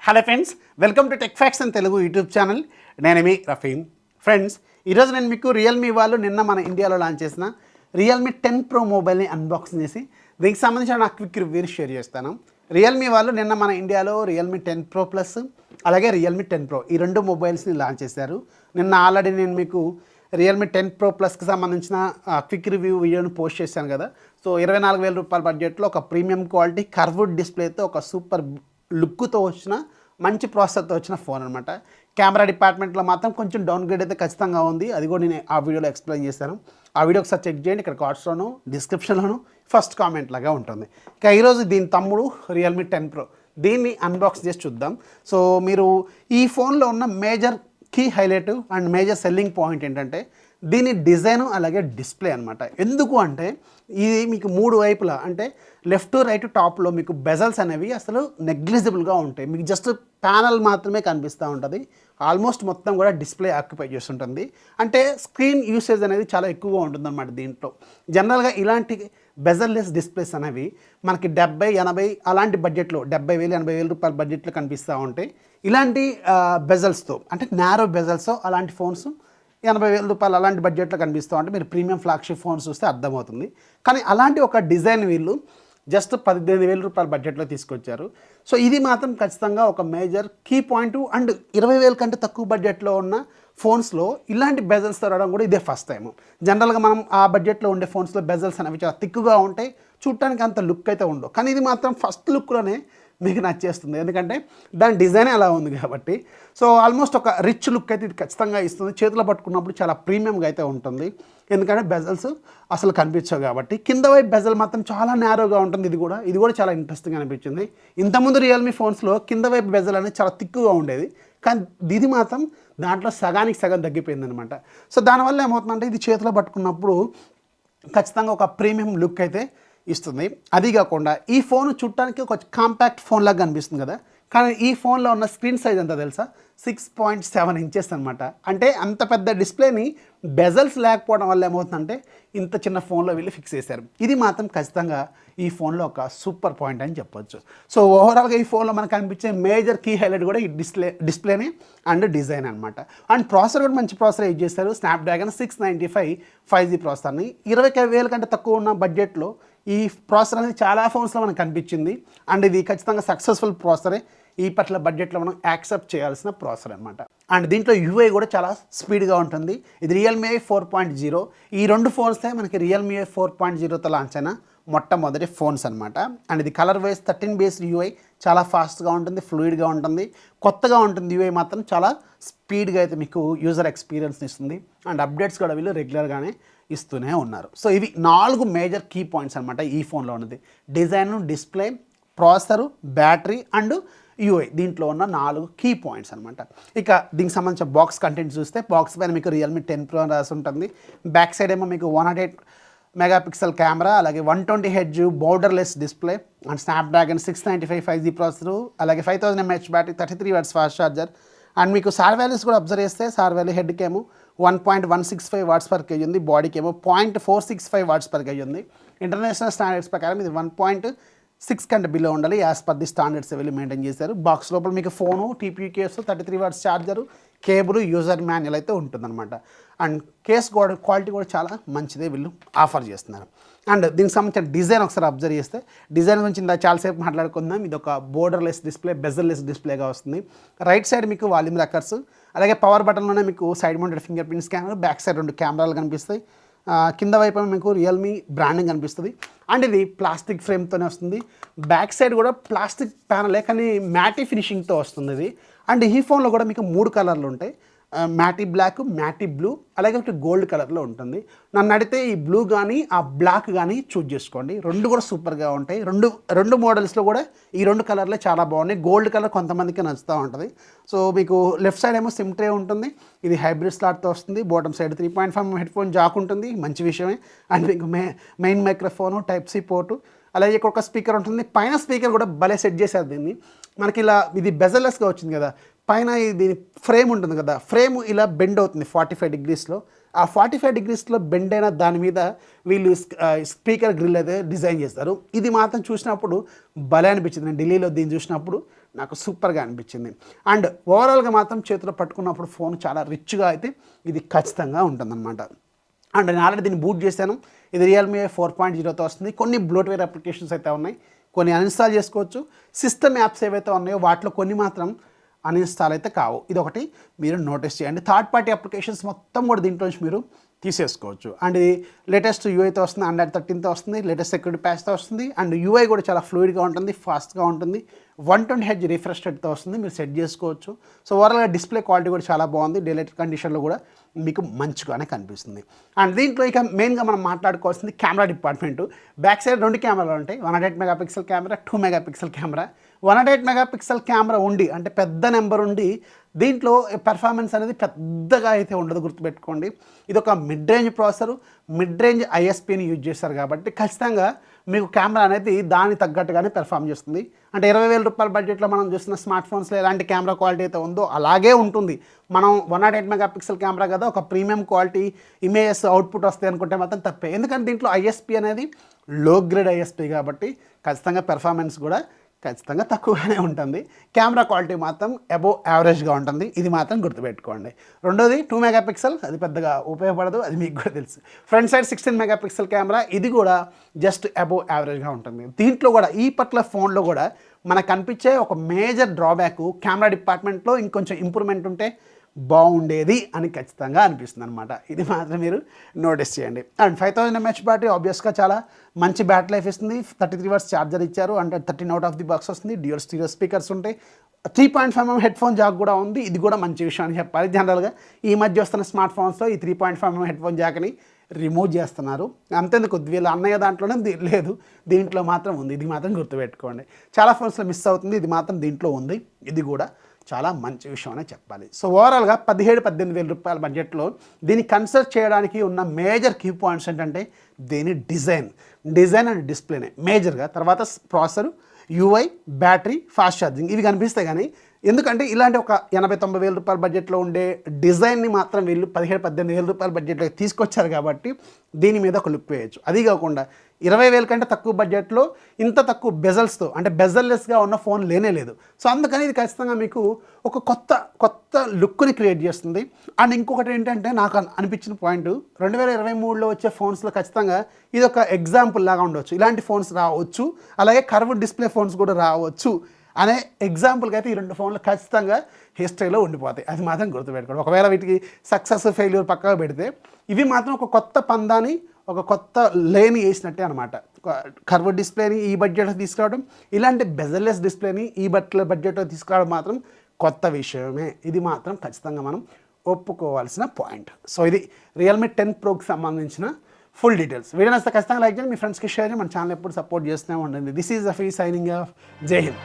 Hello friends, welcome to tech facts and Telugu YouTube channel. నేను మీ Rafeem. Friends, ఈరోజు నేను మీకు రియల్మీ వాళ్ళు నిన్న మన ఇండియాలో లాంచ్ చేసిన రియల్మీ 10 Pro మొబైల్ని అన్బాక్సింగ్ చేసి దీనికి సంబంధించిన నా క్విక్ రివ్యూ షేర్ చేస్తాను. రియల్మీ వాళ్ళు నిన్న మన ఇండియాలో రియల్మీ 10 Pro Plus అలాగే రియల్మీ 10 Pro ఈ రెండు మొబైల్స్ని లాంచ్ చేశారు. నిన్న ఆల్రెడీ నేను మీకు రియల్మీ 10 Pro Plusకి సంబంధించిన క్విక్ రివ్యూ వీడియోని పోస్ట్ చేశాను కదా. సో 24,000 రూపాయల బడ్జెట్లో ఒక ప్రీమియం క్వాలిటీ కర్వ్డ్ డిస్ప్లేతో ఒక సూపర్ లుక్తో వచ్చిన మంచి ప్రాసెసర్తో వచ్చిన ఫోన్ అనమాట. కెమెరా డిపార్ట్మెంట్లో మాత్రం కొంచెం డౌన్గ్రేడ్ అయితే ఖచ్చితంగా ఉంది. అది కూడా నేను ఆ వీడియోలో ఎక్స్ప్లెయిన్ చేశాను. ఆ వీడియో ఒకసారి చెక్ చేయండి. ఇక్కడ కార్డ్స్లోను డిస్క్రిప్షన్లోను ఫస్ట్ కామెంట్ లాగా ఉంటుంది. ఇక ఈరోజు దీని తమ్ముడు రియల్మీ 10 Pro దీన్ని అన్బాక్స్ చేసి చూద్దాం. సో మీరు ఈ ఫోన్లో ఉన్న major key highlight and major selling point ఏంటంటే దీని డిజైను అలాగే డిస్ప్లే అనమాట. ఎందుకు అంటే ఇది మీకు మూడు వైపులా అంటే లెఫ్ట్ రైట్ టాప్లో మీకు బెజల్స్ అనేవి అసలు నెగ్లిజిబుల్గా ఉంటాయి. మీకు జస్ట్ ప్యానల్ మాత్రమే కనిపిస్తూ ఉంటుంది. ఆల్మోస్ట్ మొత్తం కూడా డిస్ప్లే ఆక్యుపై చేస్తుంటుంది. అంటే స్క్రీన్ యూసేజ్ అనేది చాలా ఎక్కువగా ఉంటుంది అనమాట దీంట్లో. జనరల్గా ఇలాంటి బెజల్లెస్ డిస్ప్లేస్ అనేవి మనకి 70-80 అలాంటి బడ్జెట్లో 70,000-80,000 రూపాయల బడ్జెట్లో కనిపిస్తూ ఉంటాయి. ఇలాంటి బెజల్స్తో అంటే నారో బెజల్స్తో అలాంటి ఫోన్స్ 80,000 రూపాయలు అలాంటి బడ్జెట్లో కనిపిస్తూ ఉంటే మీరు ప్రీమియం ఫ్లాగ్షిప్ ఫోన్స్ చూస్తే అర్థమవుతుంది. కానీ అలాంటి ఒక డిజైన్ వీళ్ళు జస్ట్ 18,000 రూపాయల బడ్జెట్లో తీసుకొచ్చారు. సో ఇది మాత్రం ఖచ్చితంగా ఒక మేజర్ కీ పాయింట్. అండ్ 20,000 కంటే తక్కువ బడ్జెట్లో ఉన్న ఫోన్స్లో ఇలాంటి బెజల్స్ రావడం కూడా ఇదే ఫస్ట్ టైం. జనరల్గా మనం ఆ బడ్జెట్లో ఉండే ఫోన్స్లో బెజల్స్ అనేవి చాలా థిక్గా ఉంటాయి, చూడటానికి అంత లుక్ అయితే ఉండవు. కానీ ఇది మాత్రం ఫస్ట్ లుక్లోనే మీకు నచ్చేస్తుంది, ఎందుకంటే దాని డిజైన్ అలా ఉంది కాబట్టి. సో ఆల్మోస్ట్ ఒక రిచ్ లుక్ అయితే ఇది ఖచ్చితంగా ఇస్తుంది. చేతిలో పట్టుకున్నప్పుడు చాలా ప్రీమియంగా అయితే ఉంటుంది, ఎందుకంటే బెజల్స్ అసలు కనిపించవు కాబట్టి. కింద వైపు బెజల్ మాత్రం చాలా నేరోగా ఉంటుంది. ఇది కూడా చాలా ఇంట్రెస్టింగ్ అనిపించింది. ఇంతకుముందు రియల్మీ ఫోన్స్లో కింద వైపు బెజల్ అనేది చాలా థిక్గా ఉండేది, కానీ ఇది మాత్రం దాంట్లో సగానికి సగం తగ్గిపోయింది అనమాట. సో దానివల్ల ఏమవుతుందంటే ఇది చేతిలో పట్టుకున్నప్పుడు ఖచ్చితంగా ఒక ప్రీమియం లుక్ అయితే ఇస్తుంది. అది కాకుండా ఈ ఫోన్ చూడటానికి ఒక కాంపాక్ట్ ఫోన్ లాగా కనిపిస్తుంది కదా, కానీ ఈ ఫోన్లో ఉన్న స్క్రీన్ సైజ్ ఎంత తెలుసా? 6.7 ఇంచెస్ అనమాట. అంటే అంత పెద్ద డిస్ప్లేని బెజల్స్ లేకపోవడం వల్ల ఏమవుతుందంటే ఇంత చిన్న ఫోన్లో వీళ్ళు ఫిక్స్ చేశారు. ఇది మాత్రం ఖచ్చితంగా ఈ ఫోన్లో ఒక సూపర్ పాయింట్ అని చెప్పొచ్చు. సో ఓవరాల్గా ఈ ఫోన్లో మనకు కనిపించే మేజర్ కీ హైలైట్ కూడా ఈ డిస్ప్లేనే అండ్ డిజైన్ అనమాట. అండ్ ప్రాసెసర్ కూడా మంచి ప్రాసెసర్ యూజ్ చేస్తారు. స్నాప్డ్రాగన్ 695 5G ప్రాసెసర్ని 20,000 కంటే తక్కువ ఉన్న బడ్జెట్లో ఈ ప్రాసెసర్ అనేది చాలా ఫోన్స్లో మనకు కనిపించింది. అండ్ ఇది ఖచ్చితంగా సక్సెస్ఫుల్ ప్రాసెసరే. ఈ పట్ల బడ్జెట్లో మనం యాక్సెప్ట్ చేయాల్సిన ప్రాసెసర్ అనమాట. అండ్ దీంట్లో యూఐ కూడా చాలా స్పీడ్గా ఉంటుంది. ఇది రియల్మీ 4.0. ఈ రెండు ఫోన్సే మనకి రియల్మీ 4.0తో లాంచ్ అయిన మొట్టమొదటి ఫోన్స్ అనమాట. అండ్ ఇది కలర్ వైజ్ 13 బేస్డ్ యూఐ చాలా ఫాస్ట్గా ఉంటుంది, ఫ్లూయిడ్గా ఉంటుంది, కొత్తగా ఉంటుంది. యూఐ మాత్రం చాలా స్పీడ్గా అయితే మీకు యూజర్ ఎక్స్పీరియన్స్ ఇస్తుంది. అండ్ అప్డేట్స్ కూడా వీళ్ళు రెగ్యులర్గానే ఇస్తూనే ఉన్నారు. సో ఇవి 4 మేజర్ కీ పాయింట్స్ అనమాట ఈ ఫోన్లో ఉన్నది. Design, display, processor, battery and UI. దీంట్లో ఉన్న 4 కీ పాయింట్స్ అనమాట. ఇక దీనికి సంబంధించిన బాక్స్ కంటెంట్ చూస్తే బాక్స్ పైన మీకు రియల్మీ 10 Pro అని రాసి ఉంటుంది. బ్యాక్ సైడ్ ఏమో మీకు 108 మెగాపిక్సెల్ కెమెరా, అలాగే 120 Hz borderless display and Snapdragon 695 5G processor, అలాగే 5000 mAh battery, 33 watts fast charger. And మీకు సార్ వాల్యూస్ కూడా అబ్జర్వ్ చేస్తే సార్ వాల్యూ హెడ్కి ఏమో 1.165 వాట్స్ పర్ కేజీ ఉంది, బాడీకి ఏమో 0.465 వాట్స్ పర్ కేజీ ఉంది. ఇంటర్నేషనల్ స్టాండర్డ్స్ ప్రకారం ఇది 1.6 కంటే బిలో ఉండాలి. యాజ్ పర్ ది స్టాండర్డ్స్ వీళ్ళు మెయింటైన్ చేశారు. బాక్స్ లోపల మీకు phone, TPU case, 33 watts charger, cable, user manual అయితే ఉంటుందన్నమాట. అండ్ కేస్ కూడా క్వాలిటీ కూడా చాలా మంచిదే వీళ్ళు ఆఫర్ చేస్తున్నారు. అండ్ దీనికి సంబంధించిన డిజైన్ ఒకసారి అబ్జర్వ్ చేస్తే డిజైన్ గురించి ఇందా చాలాసేపు మాట్లాడుకుందాం. ఇది ఒక బోర్డర్లెస్ డిస్ప్లే, బెజల్లెస్ డిస్ప్లేగా వస్తుంది. రైట్ సైడ్ మీకు వాల్యూమ్ రక్కర్స్, అలాగే పవర్ బటన్లోనే మీకు side mounted finger print scanner, back side 2 కెమెరాలు కనిపిస్తాయి. కింద వైపు మీకు రియల్మీ బ్రాండింగ్ కనిపిస్తుంది. అండ్ ఇది ప్లాస్టిక్ ఫ్రేమ్తోనే వస్తుంది. బ్యాక్ సైడ్ కూడా ప్లాస్టిక్ ప్యానలే కానీ మ్యాటీ ఫినిషింగ్తో వస్తుంది ఇది. అండ్ ఈ ఫోన్లో కూడా మీకు 3 కలర్లు ఉంటాయి. మ్యాటీ బ్లాక్, మ్యాటీ బ్లూ, అలాగే ఒకటి గోల్డ్ కలర్లో ఉంటుంది. నన్ను అడిగితే ఈ బ్లూ కానీ ఆ బ్లాక్ కానీ చూజ్ చేసుకోండి. రెండు కూడా సూపర్గా ఉంటాయి. రెండు మోడల్స్లో కూడా ఈ 2 కలర్లే చాలా బాగున్నాయి. గోల్డ్ కలర్ కొంతమందికి నచ్చుతూ ఉంటుంది. సో మీకు లెఫ్ట్ సైడ్ ఏమో సిమ్ ట్రే ఉంటుంది. ఇది హైబ్రిడ్ స్లాట్తో వస్తుంది. Bottom side 3.5 head phone Jack ఉంటుంది, మంచి విషయమే. అండ్ మీకు మెయిన్ మైక్రోఫోను, టైప్-C పోర్టు, అలాగే ఇక్కడ ఒక స్పీకర్ ఉంటుంది. పైన స్పీకర్ కూడా భలే సెట్ చేశారు దీన్ని. మనకి ఇలా ఇది బెజల్లెస్గా వచ్చింది కదా, పైన దీని ఫ్రేమ్ ఉంటుంది కదా, ఫ్రేమ్ ఇలా బెండ్ అవుతుంది 45 degreesలో. ఆ 45 degreesలో బెండ్ అయిన దాని మీద వీళ్ళు స్పీకర్ గ్రిల్ అయితే డిజైన్ చేస్తారు. ఇది మాత్రం చూసినప్పుడు భలే అనిపించింది. నేను ఢిల్లీలో దీన్ని చూసినప్పుడు నాకు సూపర్గా అనిపించింది. అండ్ ఓవరాల్గా మాత్రం చేతిలో పట్టుకున్నప్పుడు ఫోన్ చాలా రిచ్గా అయితే ఇది ఖచ్చితంగా ఉంటుందన్నమాట. అండ్ నేను ఆల్రెడీ దీన్ని బూట్ చేశాను. ఇది రియల్మీ 4.0తో వస్తుంది. కొన్ని బ్లోట్వేర్ అప్లికేషన్స్ అయితే ఉన్నాయి, కొన్ని అన్ఇన్స్టాల్ చేసుకోవచ్చు. సిస్టమ్ యాప్స్ ఏవైతే ఉన్నాయో వాటిలో కొన్ని మాత్రం అన్ఇన్స్టాల్ అయితే కావు. ఇదొకటి మీరు నోటీస్ చేయండి. థర్డ్ పార్టీ అప్లికేషన్స్ మొత్తం కూడా దీంట్లో నుంచి మీరు తీసేసుకోవచ్చు. అండ్ ఇది లేటెస్ట్ యూఐతో వస్తుంది, Android 13తో వస్తుంది, లేటెస్ట్ సెక్యూరిటీ ప్యాచ్తో వస్తుంది. అండ్ యూఐ కూడా చాలా ఫ్లూయిడ్గా ఉంటుంది, ఫాస్ట్గా ఉంటుంది. 120Hz రిఫ్రెష్ రేట్తో వస్తుంది, మీరు సెట్ చేసుకోవచ్చు. సో ఓవరాల్గా డిస్ప్లే క్వాలిటీ కూడా చాలా బాగుంది. డైలైట్ కండిషన్లో కూడా మీకు మంచిగానే కనిపిస్తుంది. అండ్ దీంట్లో ఇక మెయిన్గా మనం మాట్లాడుకోవాల్సింది కెమెరా డిపార్ట్మెంట్. బ్యాక్ సైడ్ 2 కెమెరాలు ఉంటాయి, 108 megapixel camera, 2 megapixel camera. 108 megapixel camera ఉండి, అంటే పెద్ద నెంబర్ ఉండి, దీంట్లో పెర్ఫార్మెన్స్ అనేది పెద్దగా అయితే ఉండదు, గుర్తుపెట్టుకోండి. ఇది ఒక mid range processor, mid range ఐఎస్పీని యూజ్ చేస్తారు కాబట్టి ఖచ్చితంగా మీకు కెమెరా అనేది దానికి తగ్గట్టుగానే పెర్ఫామ్ చేస్తుంది. అంటే 20,000 రూపాయల బడ్జెట్లో మనం చూస్తున్న స్మార్ట్ ఫోన్స్లో ఎలాంటి కెమెరా క్వాలిటీ అయితే ఉందో అలాగే ఉంటుంది. మనం 108 మెగాపిక్సెల్ కెమెరా కదా, ఒక ప్రీమియం క్వాలిటీ ఇమేజెస్ అవుట్పుట్ వస్తాయి అనుకుంటే మాత్రం తప్పే. ఎందుకంటే దీంట్లో ఐఎస్పీ అనేది లో గ్రేడ్ ఐఎస్పీ కాబట్టి ఖచ్చితంగా పెర్ఫార్మెన్స్ కూడా ఖచ్చితంగా తక్కువగానే ఉంటుంది. కెమెరా క్వాలిటీ మాత్రం అబోవ్ యావరేజ్గా ఉంటుంది, ఇది మాత్రం గుర్తుపెట్టుకోండి. రెండోది 2 మెగాపిక్సెల్, అది పెద్దగా ఉపయోగపడదు, అది మీకు కూడా తెలుసు. ఫ్రంట్ సైడ్ 16 మెగాపిక్సెల్ కెమెరా, ఇది కూడా జస్ట్ అబోవ్ యావరేజ్గా ఉంటుంది. దీంట్లో కూడా ఈ పర్టికులర్ ఫోన్లో కూడా మనకు కనిపించే ఒక మేజర్ డ్రాబ్యాక్ కెమెరా డిపార్ట్మెంట్లో ఇంకొంచెం ఇంప్రూవ్మెంట్ ఉంటే బాగుండేది అని ఖచ్చితంగా అనిపిస్తుంది అనమాట. ఇది మాత్రం మీరు నోటీస్ చేయండి. అండ్ 5000 mAh బ్యాటరీ ఆబ్వియస్గా చాలా మంచి బ్యాటరీ లైఫ్ ఇస్తుంది. 33 watts ఛార్జర్ ఇచ్చారు. అంటే 13 అవుట్ ఆఫ్ ది బాక్స్ వస్తుంది. డ్యూయల్ స్టీరియో స్పీకర్స్ ఉంటాయి. 3.5mm హెడ్ ఫోన్ జాక్ కూడా ఉంది. ఇది కూడా మంచి విషయం అని చెప్పాలి. జనరల్గా ఈ మధ్య వస్తున్న స్మార్ట్ ఫోన్స్లో ఈ 3.5mm హెడ్ ఫోన్ జాక్ని రిమూవ్ చేస్తున్నారు. అంతేందుకు వీళ్ళ అన్నయ్య దాంట్లోనే లేదు, దీంట్లో మాత్రం ఉంది. ఇది మాత్రం గుర్తుపెట్టుకోండి. చాలా ఫోన్స్లో మిస్ అవుతుంది, ఇది మాత్రం దీంట్లో ఉంది. ఇది కూడా చాలా మంచి విషయం అనే చెప్పాలి. సో ఓవరాల్గా 17,000-18,000 రూపాయల బడ్జెట్లో దీన్ని కన్సిడర్ చేయడానికి ఉన్న మేజర్ కీ పాయింట్స్ ఏంటంటే దీని డిజైన్ అండ్ డిస్ప్లేనే మేజర్గా. తర్వాత processor, UI, battery, fast charging ఇవి కనిపిస్తాయి. కానీ ఎందుకంటే ఇలాంటి ఒక 80,000-90,000 రూపాయల బడ్జెట్లో ఉండే డిజైన్ని మాత్రం వీళ్ళు 17,000-18,000 రూపాయల బడ్జెట్లో తీసుకొచ్చారు కాబట్టి దీని మీద ఒక లుక్ వేయచ్చు. అది కాకుండా 20,000 కంటే తక్కువ బడ్జెట్లో ఇంత తక్కువ బెజల్స్తో, అంటే బెజల్లెస్గా ఉన్న ఫోన్ లేనే లేదు. సో అందుకని ఇది ఖచ్చితంగా మీకు ఒక కొత్త లుక్ని క్రియేట్ చేస్తుంది. అండ్ ఇంకొకటి ఏంటంటే నాకు అనిపించిన పాయింట్, 2023లో వచ్చే ఫోన్స్లో ఖచ్చితంగా ఇది ఒక ఎగ్జాంపుల్ లాగా ఉండవచ్చు. ఇలాంటి ఫోన్స్ రావచ్చు, అలాగే కర్వ్డ్ డిస్ప్లే ఫోన్స్ కూడా రావచ్చు అనే ఎగ్జాంపుల్కి అయితే ఈ 2 ఫోన్లు ఖచ్చితంగా హిస్టరీలో ఉండిపోతాయి. అది మాత్రం గుర్తుపెట్టుకోండి. ఒకవేళ వీటికి సక్సెస్ ఫెయిల్యూర్ పక్కగా పెడితే ఇవి మాత్రం ఒక కొత్త పందాన్ని, ఒక కొత్త లేని వేసినట్టే అనమాట. కర్వ్ డిస్ప్లేని ఈ బడ్జెట్లో తీసుకురావడం, ఇలాంటి బెజల్లెస్ డిస్ప్లేని ఈ బడ్జెట్లో తీసుకురావడం మాత్రం కొత్త విషయమే. ఇది మాత్రం ఖచ్చితంగా మనం ఒప్పుకోవాల్సిన పాయింట్. సో ఇది రియల్మీ 10 ప్రోకి సంబంధించిన ఫుల్ డీటెయిల్స్. వీడియో నచ్చితే ఖచ్చితంగా లైక్ చేయండి, మీ ఫ్రెండ్స్కి షేర్ చేయండి. మన ఛానల్ ఎప్పుడు సపోర్ట్ చేస్తూనే ఉండండి. This is Rafi signing off. జై హింద్.